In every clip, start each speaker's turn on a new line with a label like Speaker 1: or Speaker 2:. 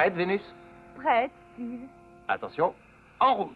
Speaker 1: Prête, Vénus?
Speaker 2: Prête, Steve.
Speaker 1: Attention, en route.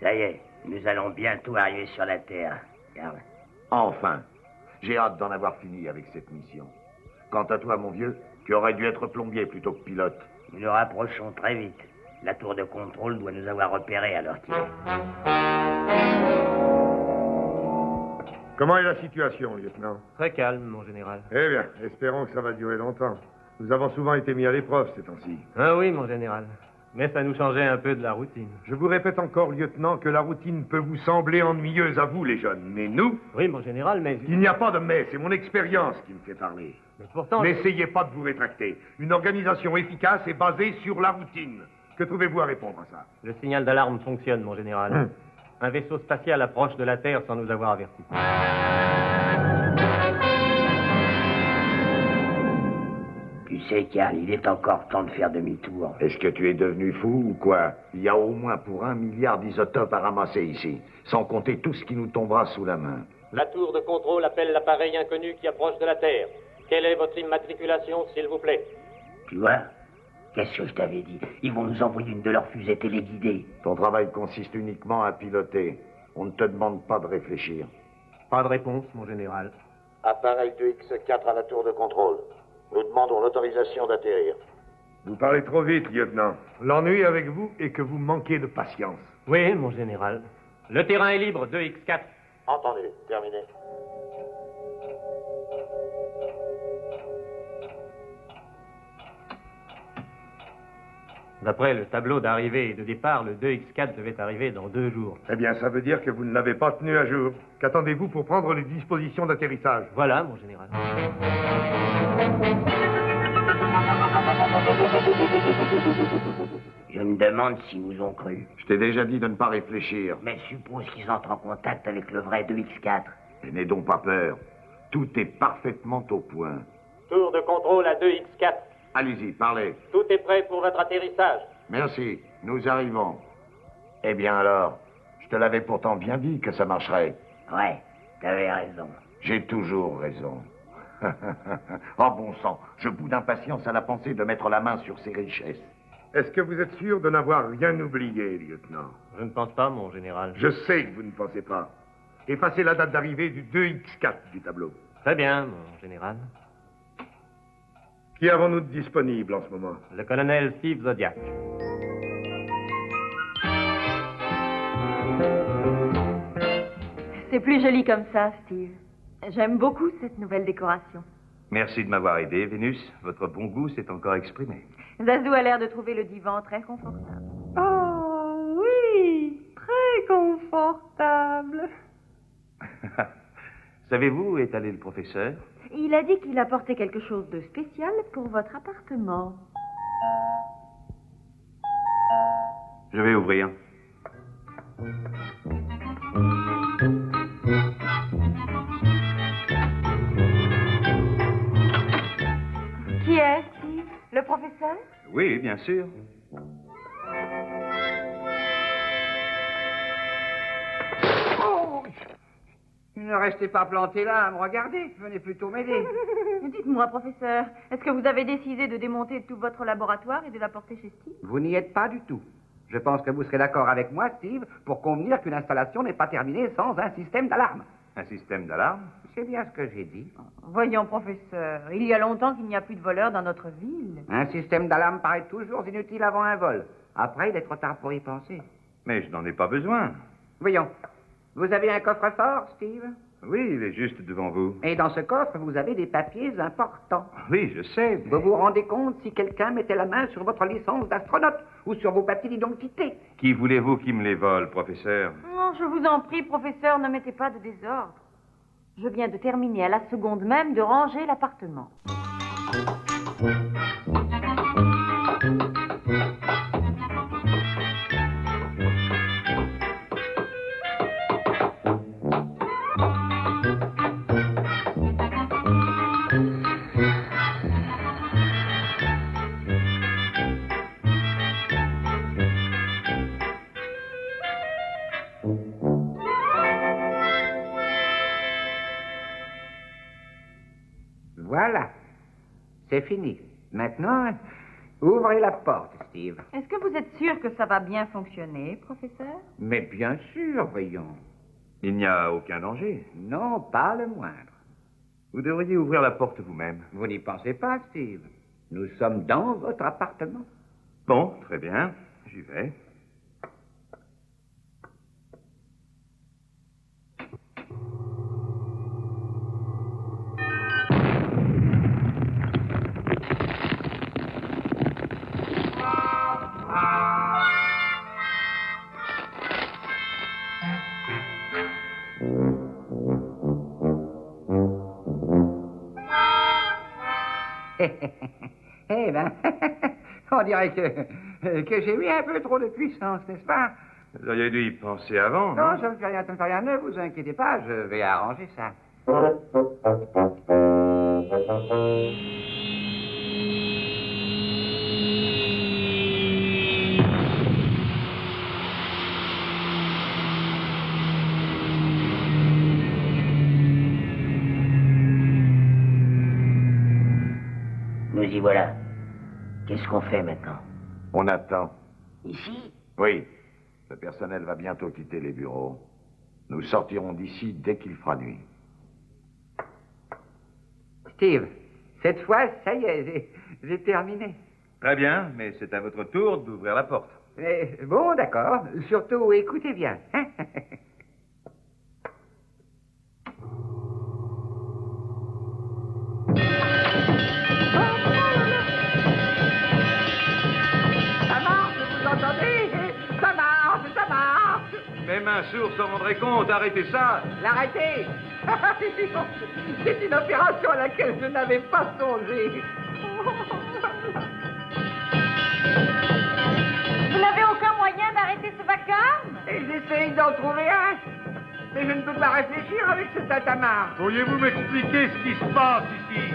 Speaker 3: Ça y est, nous allons bientôt arriver sur la Terre. Regarde.
Speaker 4: Enfin, j'ai hâte d'en avoir fini avec cette mission. Quant à toi, mon vieux, tu aurais dû être plombier plutôt que pilote.
Speaker 3: Nous nous rapprochons très vite. La tour de contrôle doit nous avoir repérés à l'heure qu'il est.
Speaker 5: Comment est la situation, lieutenant?
Speaker 6: Très calme, mon général.
Speaker 5: Eh bien, espérons que ça va durer longtemps. Nous avons souvent été mis à l'épreuve ces temps-ci.
Speaker 6: Ah oui, mon général. Mais ça nous changeait un peu de la routine.
Speaker 5: Je vous répète encore, lieutenant, que la routine peut vous sembler ennuyeuse à vous, les jeunes. Mais nous,
Speaker 6: Oui, mon général, mais...
Speaker 5: il n'y a pas de mais, c'est mon expérience qui me fait parler.
Speaker 6: Mais pourtant...
Speaker 5: N'essayez pas de vous rétracter. Une organisation efficace est basée sur la routine. Que trouvez-vous à répondre à ça?
Speaker 6: Le signal d'alarme fonctionne, mon général. Un vaisseau spatial approche de la Terre sans nous avoir avertis.
Speaker 3: Tu sais, Karl, il est encore temps de faire demi-tour.
Speaker 4: Est-ce que tu es devenu fou ou quoi? Il y a au moins pour 1 milliard d'isotopes à ramasser ici, sans compter tout ce qui nous tombera sous la main.
Speaker 6: La tour de contrôle appelle l'appareil inconnu qui approche de la Terre. Quelle est votre immatriculation, s'il vous plaît?
Speaker 3: Tu vois? Qu'est-ce que je t'avais dit? Ils vont nous envoyer une de leurs fusées téléguidées.
Speaker 4: Ton travail consiste uniquement à piloter. On ne te demande pas de réfléchir.
Speaker 6: Pas de réponse, mon général.
Speaker 4: Appareil 2X4 à la tour de contrôle. Nous demandons l'autorisation d'atterrir.
Speaker 5: Vous parlez trop vite, lieutenant. L'ennui avec vous est que vous manquez de patience.
Speaker 6: Oui, mon général. Le terrain est libre, 2X4.
Speaker 4: Entendu. Terminé.
Speaker 6: D'après le tableau d'arrivée et de départ, le 2X4 devait arriver dans 2 jours.
Speaker 5: Eh bien, ça veut dire que vous ne l'avez pas tenu à jour. Qu'attendez-vous pour prendre les dispositions d'atterrissage?
Speaker 6: Voilà, mon général.
Speaker 3: Je me demande s'ils nous ont cru.
Speaker 4: Je t'ai déjà dit de ne pas réfléchir.
Speaker 3: Mais suppose qu'ils entrent en contact avec le vrai 2X4.
Speaker 4: Et n'aie donc pas peur. Tout est parfaitement au point.
Speaker 6: Tour de contrôle à 2X4.
Speaker 4: Allez-y, parlez.
Speaker 6: Tout est prêt pour votre atterrissage.
Speaker 4: Merci, nous arrivons. Eh bien alors, je te l'avais pourtant bien dit que ça marcherait.
Speaker 3: Ouais, t'avais raison.
Speaker 4: J'ai toujours raison. Oh bon sang, je boude d'impatience à la pensée de mettre la main sur ces richesses.
Speaker 5: Est-ce que vous êtes sûr de n'avoir rien oublié, lieutenant?
Speaker 6: Je ne pense pas, mon général.
Speaker 5: Je sais que vous ne pensez pas. Effacez la date d'arrivée du 2X4 du tableau.
Speaker 6: Très bien, mon général.
Speaker 5: Qui avons-nous de disponible en ce moment?
Speaker 6: Le colonel Steve Zodiac.
Speaker 2: C'est plus joli comme ça, Steve. J'aime beaucoup cette nouvelle décoration.
Speaker 7: Merci de m'avoir aidé, Vénus. Votre bon goût s'est encore exprimé.
Speaker 2: Zazu a l'air de trouver le divan très confortable.
Speaker 8: Oh, oui, très confortable.
Speaker 7: Savez-vous où est allé le professeur?
Speaker 2: Il a dit qu'il apportait quelque chose de spécial pour votre appartement.
Speaker 7: Je vais ouvrir.
Speaker 2: Qui est, Steve? Le professeur?
Speaker 7: Oui, bien sûr.
Speaker 9: Oh! Ne restez pas planté là à me regarder. Venez plutôt m'aider.
Speaker 2: Dites-moi, professeur, est-ce que vous avez décidé de démonter tout votre laboratoire et de l'apporter chez Steve?
Speaker 9: Vous n'y êtes pas du tout. Je pense que vous serez d'accord avec moi, Steve, pour convenir qu'une installation n'est pas terminée sans un système d'alarme.
Speaker 7: Un système d'alarme?
Speaker 9: C'est bien ce que j'ai dit.
Speaker 2: Voyons, professeur, il y a longtemps qu'il n'y a plus de voleurs dans notre ville.
Speaker 9: Un système d'alarme paraît toujours inutile avant un vol. Après, il est trop tard pour y penser.
Speaker 7: Mais je n'en ai pas besoin.
Speaker 9: Voyons. Vous avez un coffre-fort, Steve?
Speaker 7: Oui, il est juste devant vous.
Speaker 9: Et dans ce coffre, vous avez des papiers importants.
Speaker 7: Oui, je sais.
Speaker 9: Vous vous rendez compte si quelqu'un mettait la main sur votre licence d'astronaute ou sur vos papiers d'identité?
Speaker 7: Qui voulez-vous qui me les vole, professeur?
Speaker 2: Non, je vous en prie, professeur, ne mettez pas de désordre. Je viens de terminer à la seconde même de ranger l'appartement.
Speaker 9: Voilà. C'est fini. Maintenant, ouvrez la porte, Steve.
Speaker 2: Est-ce que vous êtes sûr que ça va bien fonctionner, professeur?
Speaker 9: Mais bien sûr, voyons.
Speaker 7: Il n'y a aucun danger.
Speaker 9: Non, pas le moindre.
Speaker 7: Vous devriez ouvrir la porte vous-même.
Speaker 9: Vous n'y pensez pas, Steve. Nous sommes dans votre appartement.
Speaker 7: Bon, très bien. J'y vais.
Speaker 9: Eh ben, on dirait que j'ai mis un peu trop de puissance, n'est-ce pas?
Speaker 7: Vous auriez dû y penser avant,
Speaker 9: Non,
Speaker 7: non?
Speaker 9: ça ne fait rien, ne vous inquiétez pas, je vais arranger ça.
Speaker 3: Nous y voilà. Qu'est-ce qu'on fait maintenant?
Speaker 4: On attend.
Speaker 3: Ici?
Speaker 4: Oui. Le personnel va bientôt quitter les bureaux. Nous sortirons d'ici dès qu'il fera nuit.
Speaker 9: Steve, cette fois, ça y est, j'ai terminé.
Speaker 7: Très bien, mais c'est à votre tour d'ouvrir la porte.
Speaker 9: Bon, d'accord. Surtout, écoutez bien. Hein? Ça marche, vous entendez? Ça marche, ça marche.
Speaker 7: Même un sourd s'en rendrait compte. Arrêtez ça.
Speaker 9: L'arrêter. C'est une opération à laquelle je n'avais pas songé.
Speaker 2: Vous n'avez aucun moyen d'arrêter ce vacarme?
Speaker 9: Et j'essaye d'en trouver un. Mais je ne peux pas réfléchir avec ce tatamar.
Speaker 5: Pourriez-vous m'expliquer ce qui se passe ici?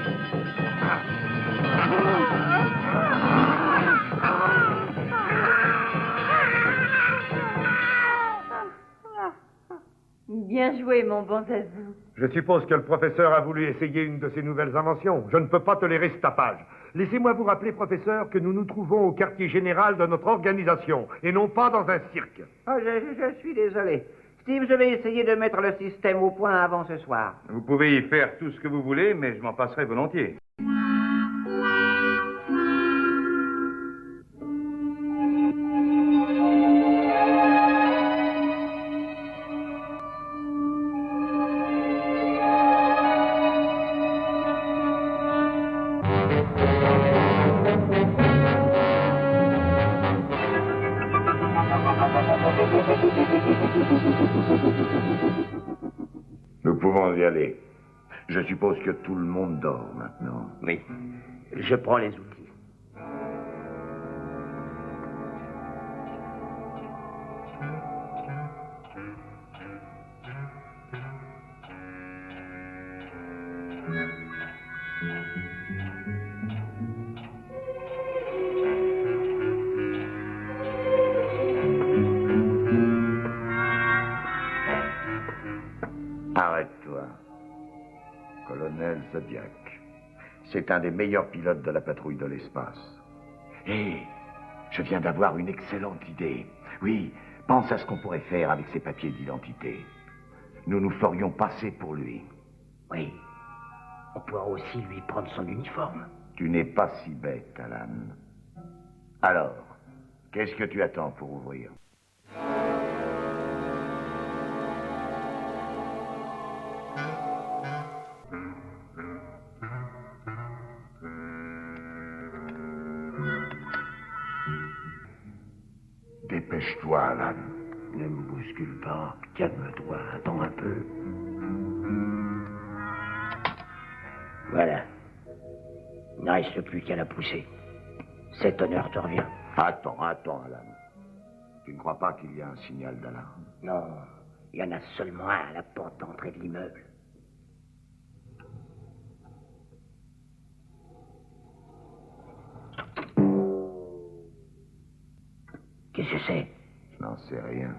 Speaker 2: Bien joué, mon bon Zazou.
Speaker 5: Je suppose que le professeur a voulu essayer une de ses nouvelles inventions. Je ne peux pas tolérer ce tapage. Laissez-moi vous rappeler, professeur, que nous nous trouvons au quartier général de notre organisation, et non pas dans un cirque.
Speaker 9: Oh, je suis désolé. Steve, je vais essayer de mettre le système au point avant ce soir.
Speaker 7: Vous pouvez y faire tout ce que vous voulez, mais je m'en passerai volontiers.
Speaker 4: Nous pouvons y aller. Je suppose que tout le monde dort maintenant.
Speaker 3: Oui. Je prends les outils.
Speaker 4: Arrête-toi. Colonel Zodiac. C'est un des meilleurs pilotes de la patrouille de l'espace. Hé, je viens d'avoir une excellente idée. Oui, pense à ce qu'on pourrait faire avec ses papiers d'identité. Nous nous ferions passer pour lui.
Speaker 3: Oui. On pourra aussi lui prendre son uniforme.
Speaker 4: Tu n'es pas si bête, Alan. Alors, qu'est-ce que tu attends pour ouvrir? Dépêche-toi, Alan.
Speaker 3: Ne me bouscule pas. Calme-toi. Attends un peu. Voilà. Il ne reste plus qu'à la pousser. Cet honneur te revient.
Speaker 4: Attends, Alan. Tu ne crois pas qu'il y a un signal d'alarme?
Speaker 3: Non, il y en a seulement un à la porte d'entrée de l'immeuble. Qu'est-ce que c'est?
Speaker 4: Je n'en sais rien.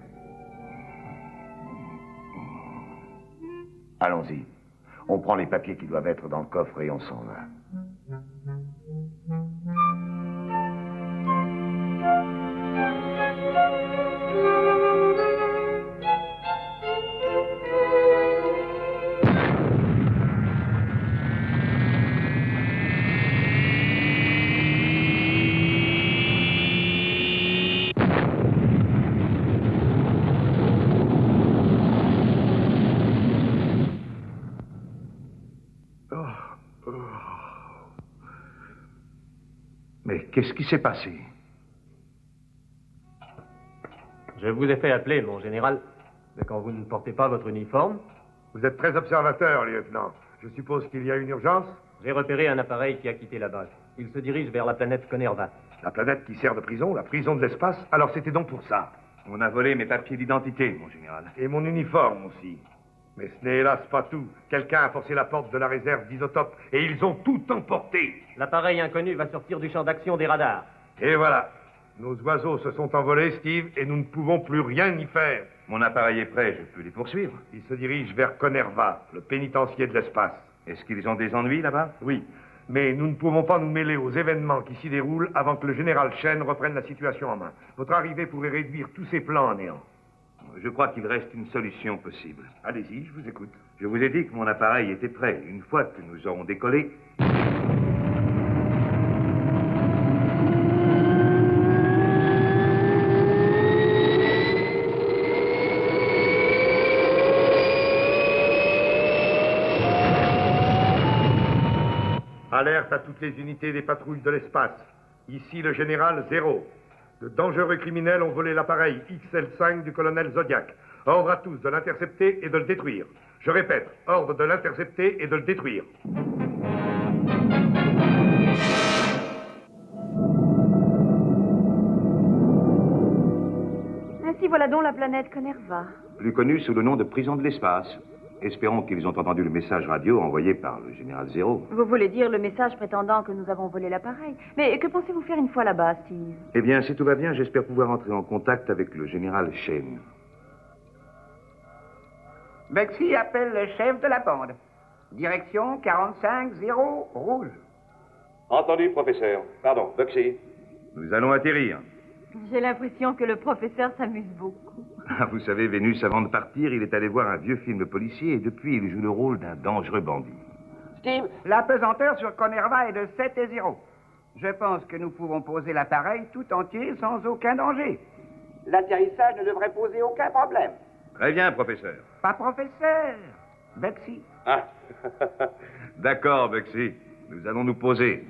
Speaker 4: Allons-y. On prend les papiers qui doivent être dans le coffre et on s'en va.
Speaker 5: Mais qu'est-ce qui s'est passé?
Speaker 6: Je vous ai fait appeler, mon général. Mais quand vous ne portez pas votre uniforme,
Speaker 5: Vous êtes très observateur, lieutenant. Je suppose qu'il y a une urgence?
Speaker 6: j'ai repéré un appareil qui a quitté la base. Il se dirige vers la planète Conerva.
Speaker 5: La planète qui sert de prison, la prison de l'espace. Alors c'était donc pour ça.
Speaker 7: On a volé mes papiers d'identité, mon général.
Speaker 5: Et mon uniforme aussi. Mais ce n'est hélas pas tout. Quelqu'un a forcé la porte de la réserve d'isotopes et ils ont tout emporté.
Speaker 6: L'appareil inconnu va sortir du champ d'action des radars.
Speaker 5: Et voilà. Nos oiseaux se sont envolés, Steve, et nous ne pouvons plus rien y faire.
Speaker 7: Mon appareil est prêt, je peux les poursuivre.
Speaker 5: Ils se dirigent vers Conerva, le pénitencier de l'espace.
Speaker 7: Est-ce qu'ils ont des ennuis là-bas?
Speaker 5: Oui, mais nous ne pouvons pas nous mêler aux événements qui s'y déroulent avant que le général Chen reprenne la situation en main. Votre arrivée pourrait réduire tous ces plans à néant.
Speaker 7: Je crois qu'il reste une solution possible.
Speaker 5: Allez-y, je vous écoute.
Speaker 7: Je vous ai dit que mon appareil était prêt. Une fois que nous aurons décollé,
Speaker 5: Alerte à toutes les unités des patrouilles de l'espace. Ici le général Zéro. De dangereux criminels ont volé l'appareil XL5 du colonel Zodiac. Ordre à tous de l'intercepter et de le détruire. Je répète, ordre de l'intercepter et de le détruire.
Speaker 2: Ainsi voilà donc la planète Conerva.
Speaker 7: plus connu sous le nom de prison de l'espace. Espérons qu'ils ont entendu le message radio envoyé par le général Zéro.
Speaker 2: Vous voulez dire le message prétendant que nous avons volé l'appareil. Mais que pensez-vous faire une fois là-bas, Steve?
Speaker 7: Eh bien, si tout va bien, j'espère pouvoir entrer en contact avec le général Chen.
Speaker 9: Bexy appelle le chef de la bande. Direction 45-0 rouge.
Speaker 7: Entendu, professeur. Pardon, Bugsy. Nous allons atterrir.
Speaker 2: J'ai l'impression que le professeur s'amuse beaucoup.
Speaker 7: Ah, vous savez, Vénus, avant de partir, il est allé voir un vieux film policier et depuis, il joue le rôle d'un dangereux bandit.
Speaker 9: Steve, la pesanteur sur Conerva est de 7 et 0. Je pense que nous pouvons poser l'appareil tout entier sans aucun danger. L'atterrissage ne devrait poser aucun problème.
Speaker 7: Très bien, professeur.
Speaker 9: Pas professeur, Bexy.
Speaker 7: Ah, d'accord, Bugsy. Nous allons nous poser.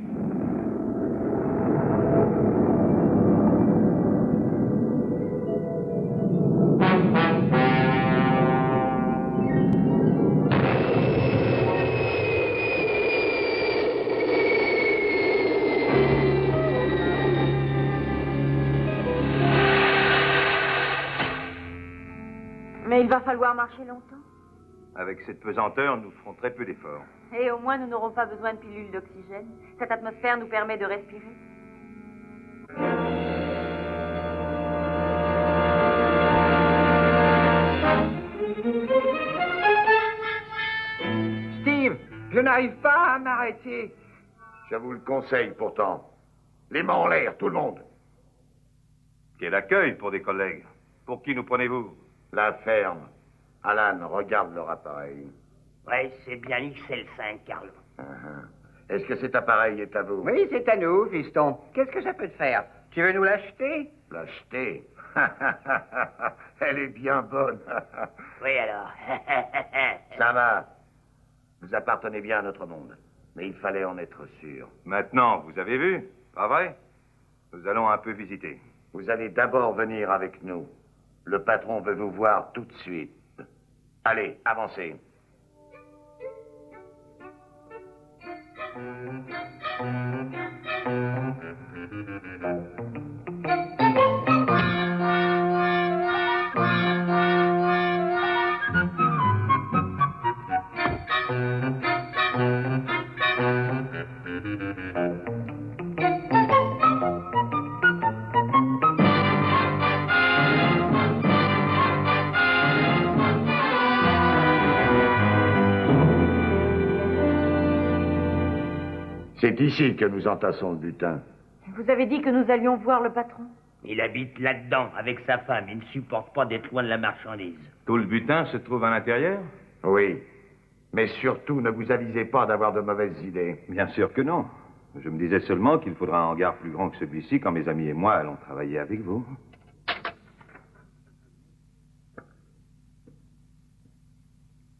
Speaker 2: Mais il va falloir marcher longtemps.
Speaker 7: Avec cette pesanteur, nous ferons très peu d'efforts.
Speaker 2: Et au moins, nous n'aurons pas besoin de pilules d'oxygène. Cette atmosphère nous permet de respirer.
Speaker 9: n'arrive pas à m'arrêter.
Speaker 4: Je vous le conseille pourtant. Les mains en l'air, tout le monde.
Speaker 7: Quel accueil pour des collègues. Pour qui nous prenez-vous?
Speaker 4: La ferme. Alan, regarde leur appareil.
Speaker 3: Ouais, c'est bien l'XL5, Carlo.
Speaker 4: Est-ce que cet appareil est à vous?
Speaker 9: Oui, c'est à nous, fiston. Qu'est-ce que ça peut te faire? Tu veux nous l'acheter?
Speaker 4: L'acheter? Elle est bien bonne.
Speaker 3: Oui, alors.
Speaker 4: Ça va. Vous appartenez bien à notre monde. Mais il fallait en être sûr.
Speaker 7: Maintenant, vous avez vu? Pas vrai? Nous allons un peu visiter.
Speaker 4: Vous allez d'abord venir avec nous. Le patron veut vous voir tout de suite. Allez, avancez. C'est ici que nous entassons le butin.
Speaker 2: Vous avez dit que nous allions voir le patron.
Speaker 3: Il habite là-dedans avec sa femme. Il ne supporte pas d'être loin de la marchandise.
Speaker 7: Tout le butin se trouve à l'intérieur?
Speaker 4: Oui. Mais surtout, ne vous avisez pas d'avoir de mauvaises idées.
Speaker 7: Bien sûr que non. Je me disais seulement qu'il faudra un hangar plus grand que celui-ci quand mes amis et moi allons travailler avec vous.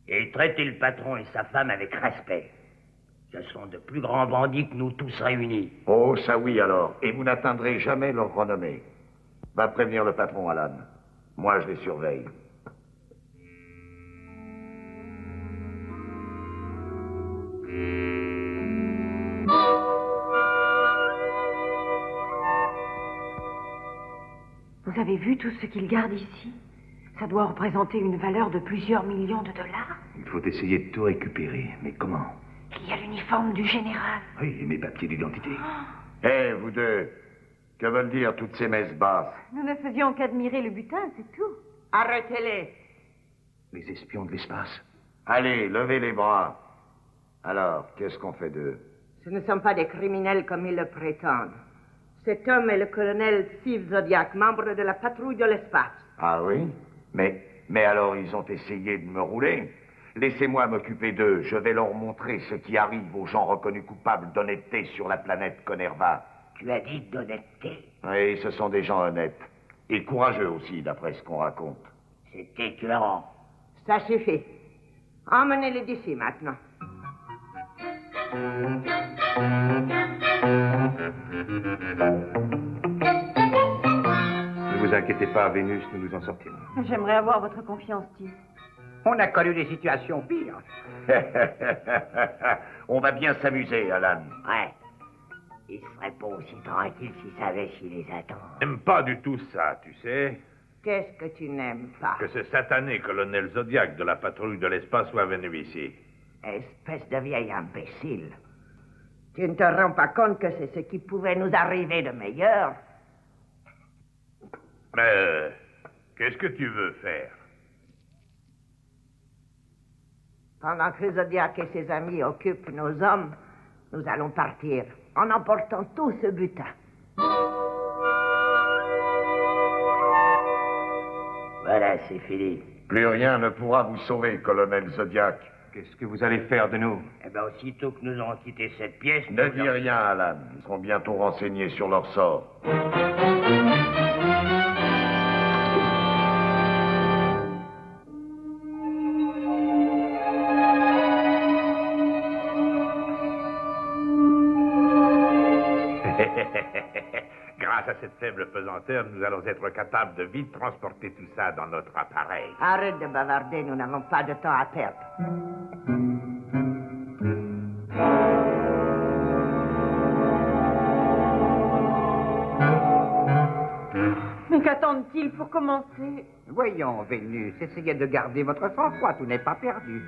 Speaker 3: Et traitez le patron et sa femme avec respect. Ce sont de plus grands bandits que nous tous réunis.
Speaker 4: Oh, ça oui alors. Et vous n'atteindrez jamais leur renommée. Va prévenir le patron, Alan. Moi, je les surveille.
Speaker 2: Vous avez vu tout ce qu'il garde ici? Ça doit représenter une valeur de plusieurs millions de dollars.
Speaker 7: Il faut essayer de tout récupérer. Mais comment?
Speaker 2: Il y a l'uniforme du général.
Speaker 7: Oui, et mes papiers d'identité.
Speaker 4: Hé, vous deux, que veulent dire toutes ces messes basses?
Speaker 2: Nous ne faisions qu'admirer le butin, c'est tout.
Speaker 9: Arrêtez-les.
Speaker 7: Les espions de l'espace.
Speaker 4: Allez, levez les bras. Alors, qu'est-ce qu'on fait d'eux?
Speaker 8: Ce ne sont pas des criminels comme ils le prétendent. Cet homme est le colonel Steve Zodiac, membre de la patrouille de l'espace.
Speaker 4: Ah oui? Mais alors ils ont essayé de me rouler? Laissez-moi m'occuper d'eux. Je vais leur montrer ce qui arrive aux gens reconnus coupables d'honnêteté sur la planète Conerva.
Speaker 3: Tu as dit d'honnêteté.
Speaker 4: Oui, ce sont des gens honnêtes. Et courageux aussi, d'après ce qu'on raconte.
Speaker 3: C'est écœurant.
Speaker 8: Ça suffit. Emmenez-les d'ici maintenant.
Speaker 7: Ne vous inquiétez pas, Vénus, nous nous en sortirons.
Speaker 2: J'aimerais avoir votre confiance, Steve.
Speaker 9: On a connu des situations pires.
Speaker 4: On va bien s'amuser, Alan.
Speaker 3: Ouais. Ils seraient pas aussi tranquilles s'ils savaient s'ils les attendent.
Speaker 1: J'aime pas du tout ça, tu sais.
Speaker 8: Qu'est-ce que tu n'aimes pas?
Speaker 1: Que ce satané colonel Zodiac de la patrouille de l'espace soit venu ici.
Speaker 8: Espèce de vieil imbécile. Tu ne te rends pas compte que c'est ce qui pouvait nous arriver de meilleur?
Speaker 1: Mais qu'est-ce que tu veux faire?
Speaker 8: Pendant que Zodiac et ses amis occupent nos hommes, nous allons partir en emportant tout ce butin.
Speaker 3: Voilà, c'est fini.
Speaker 4: Plus rien ne pourra vous sauver, colonel Zodiac.
Speaker 7: Qu'est-ce que vous allez faire de nous?
Speaker 3: Eh bien, aussitôt que nous aurons quitté cette pièce...
Speaker 4: Ne dis rien, Alan. Ils seront bientôt renseignés sur leur sort.
Speaker 1: Grâce à cette faible pesanteur, nous allons être capables de vite transporter tout ça dans notre appareil.
Speaker 8: Arrête de bavarder, nous n'avons pas de temps à perdre.
Speaker 2: Mais qu'attendent-ils pour commencer?
Speaker 9: Voyons, Vénus, essayez de garder votre sang-froid, tout n'est pas perdu.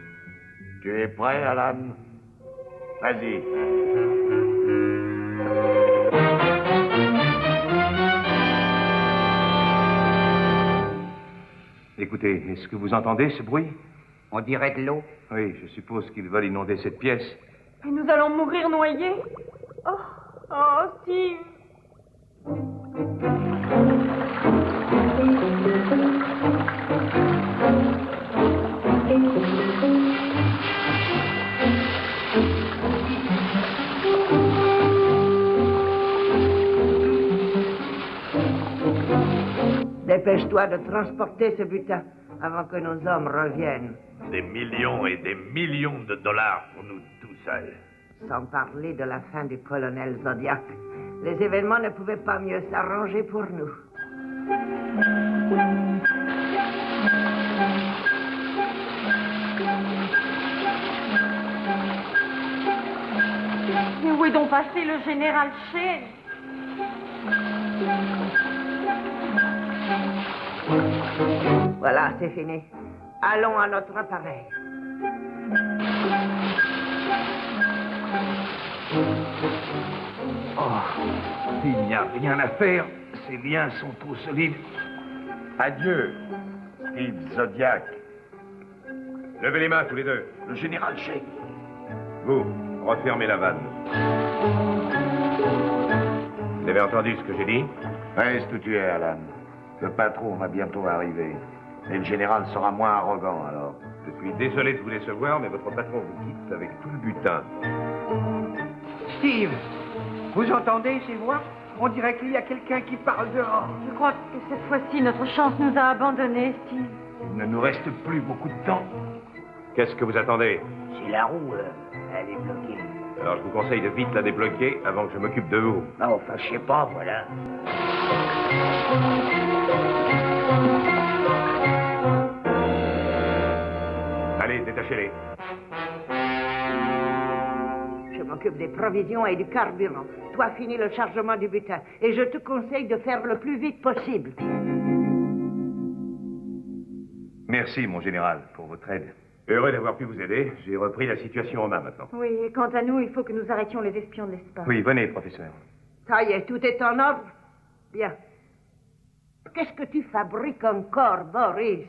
Speaker 4: Tu es prêt, Alan? Vas-y.
Speaker 7: Écoutez, est-ce que vous entendez ce bruit?
Speaker 9: On dirait de l'eau.
Speaker 7: Oui, je suppose qu'ils veulent inonder cette pièce.
Speaker 2: Et nous allons mourir noyés. Oh, oh, Steve.
Speaker 8: Dépêche-toi de transporter ce butin avant que nos hommes reviennent.
Speaker 1: Des millions et des millions de dollars pour nous tout seuls.
Speaker 8: Sans parler de la fin du colonel Zodiac. Les événements ne pouvaient pas mieux s'arranger pour nous.
Speaker 2: Mais où est donc passé le général Shane?
Speaker 8: Voilà, c'est fini. Allons à notre appareil.
Speaker 1: Oh, il n'y a rien à faire. Ces liens sont trop solides.
Speaker 4: Adieu, Steve Zodiac.
Speaker 1: Levez les mains tous les deux.
Speaker 4: Le général Shea.
Speaker 1: Vous, refermez la vanne. Vous avez entendu ce que j'ai dit?
Speaker 4: Reste où tu es, Alan. Le patron va bientôt arriver. Et le général sera moins arrogant, alors.
Speaker 1: Je suis désolé de vous décevoir, mais votre patron vous quitte avec tout le butin.
Speaker 9: Steve, vous entendez ces voix? On dirait qu'il y a quelqu'un qui parle dehors.
Speaker 2: Je crois que cette fois-ci, notre chance nous a abandonnés, Steve.
Speaker 1: Il ne nous reste plus beaucoup de temps. Qu'est-ce que vous attendez?
Speaker 3: C'est la roue, elle est bloquée.
Speaker 1: Alors je vous conseille de vite la débloquer avant que je m'occupe de vous.
Speaker 3: Ah, enfin, je sais pas, voilà.
Speaker 1: Allez, détachez-les.
Speaker 8: Je m'occupe des provisions et du carburant. Toi, finis le chargement du butin. Et je te conseille de faire le plus vite possible.
Speaker 7: Merci, mon général, pour votre aide.
Speaker 1: Heureux d'avoir pu vous aider. J'ai repris la situation en main maintenant.
Speaker 2: Oui, et quant à nous, il faut que nous arrêtions les espions de l'espace.
Speaker 7: Oui, venez, professeur.
Speaker 8: Ça y est, tout est en ordre? Bien. Qu'est-ce que tu fabriques encore, Boris?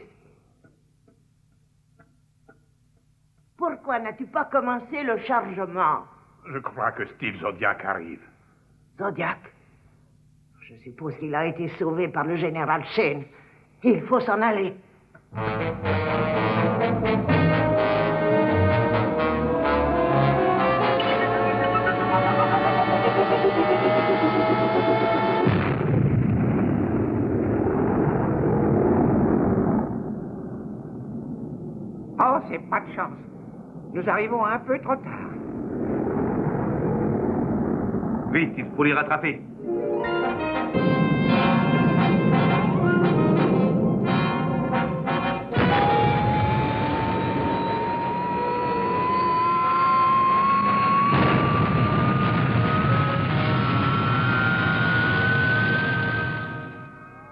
Speaker 8: Pourquoi n'as-tu pas commencé le chargement?
Speaker 1: Je crois que Steve Zodiac arrive.
Speaker 8: Zodiac? Je suppose qu'il a été sauvé par le général Shane. Il faut s'en aller.
Speaker 9: Oh, c'est pas de chance. Nous arrivons un peu trop tard.
Speaker 7: Vite, il faut les rattraper.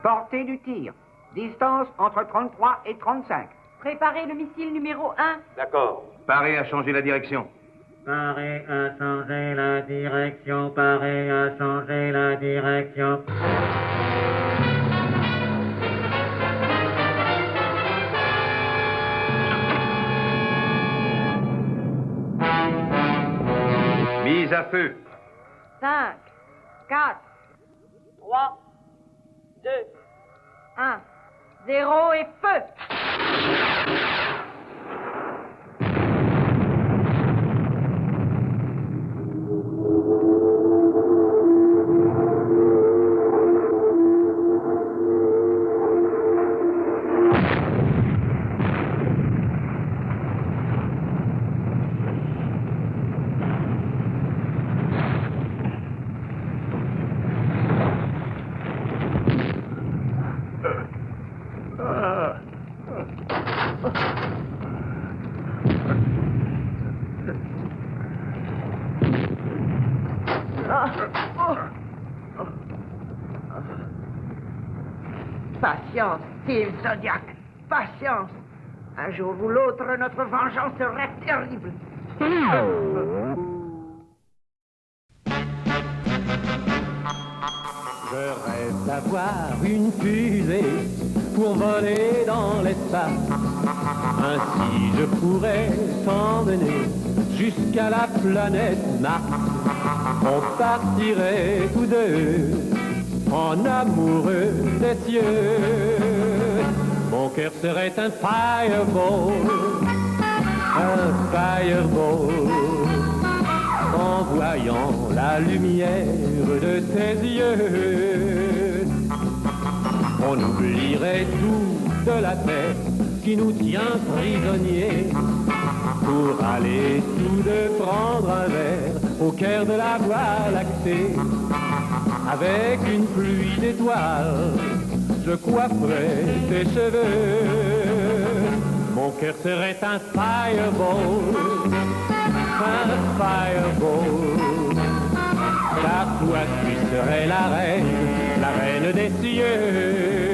Speaker 9: Portée du tir. Distance entre 33 et 35.
Speaker 2: Préparez le missile numéro 1.
Speaker 6: D'accord.
Speaker 7: Parez à changer la direction.
Speaker 6: Parez à changer la direction, parez à changer la direction.
Speaker 7: Mise à feu.
Speaker 2: 5, 4, 3, 2, 1. 0 et feu!
Speaker 8: Patience, Steve Zodiac. Patience. Un jour ou l'autre, notre vengeance sera terrible.
Speaker 10: Je rêve d'avoir une fusée
Speaker 6: pour voler dans l'espace. Ainsi je pourrais t'emmener jusqu'à la planète Mars. On partirait tous deux en amoureux des cieux. Mon cœur serait un fireball, en voyant la lumière de tes yeux. On oublierait tout de la terre qui nous tient prisonniers, pour aller tous deux prendre un verre au cœur de la Voie lactée. Avec une pluie d'étoiles, je coifferais tes cheveux. Mon cœur serait un fireball, car toi tu serais la reine des cieux.